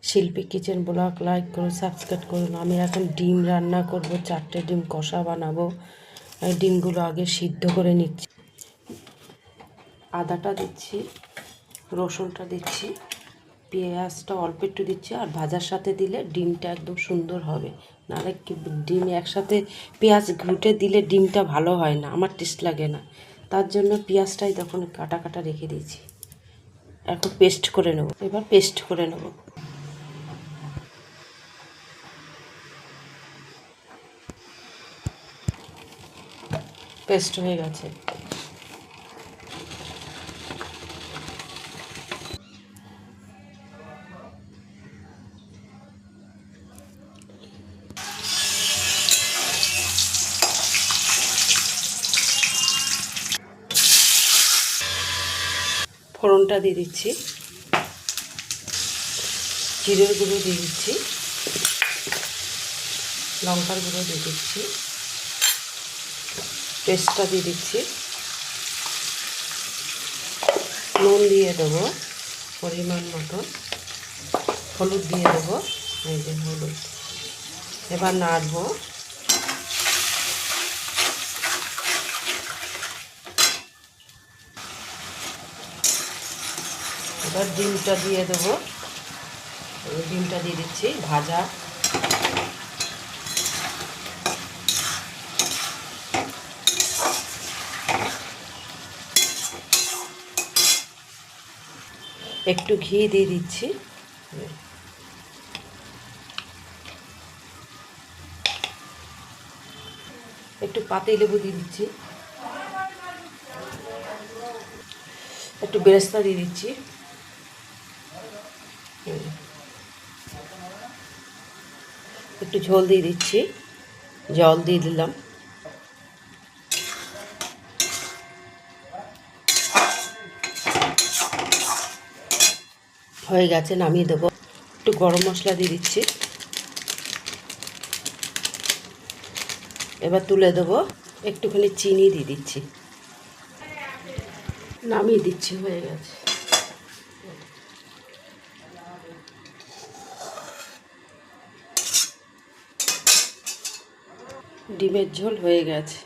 শিল্পী kitchen blog like করুন, subscribe করুন। আমি এখন ডিম রান্না করব, 4টে ডিম কষা বানাবো। ডিমগুলো আগে সিদ্ধ করে নিচ্ছি। আদাটা দিচ্ছি, রসুনটা দিচ্ছি, পেঁয়াজটা অল্প একটু দিচ্ছি। আর ভাজার সাথে দিলে ডিমটা একদম সুন্দর হবে। নাহলে ডিম একসাথে পেঁয়াজ ঘুটে দিলে ডিমটা ভালো হয় না, আমার টেস্ট লাগে না। তার জন্য পেঁয়াজটাই তখন কাটা কাটা রেখে দিয়েছি। এখন পেস্ট করে নেব, এবার পেস্ট করে নেব। পেস্ট হয়ে গেছে। ফোড়নটা দিয়ে দিচ্ছি, জিরের গুঁড়ো দিয়ে দিচ্ছি, লঙ্কার গুঁড়ো দিয়ে দিচ্ছি, পেস্টটা দিয়ে দিচ্ছি, নুন দিয়ে দেবো পরিমাণ মতো, হলুদ দিয়ে দেবো, এই যে হলুদ। এবার নাড়বো। এবার ডিমটা দিয়ে দেবো, ডিমটা দিয়ে দিচ্ছি ভাজা। একটু ঘি দিয়ে দিচ্ছি, একটু পাতি লেবু দিয়ে দিচ্ছি, একটু বেরেস্তা দিয়ে দিচ্ছি, একটু ঝোল দিয়ে দিচ্ছি, জল দিয়ে দিলাম। হয়ে গেছে, নামিয়ে দেবো। একটু গরম মশলা দিয়ে দিচ্ছি, এবার তুলে দেবো। একটুখানি চিনি দিয়ে দিচ্ছি, নামিয়ে দিচ্ছি। হয়ে গেছে। ডিমের ঝোল হয়ে গেছে।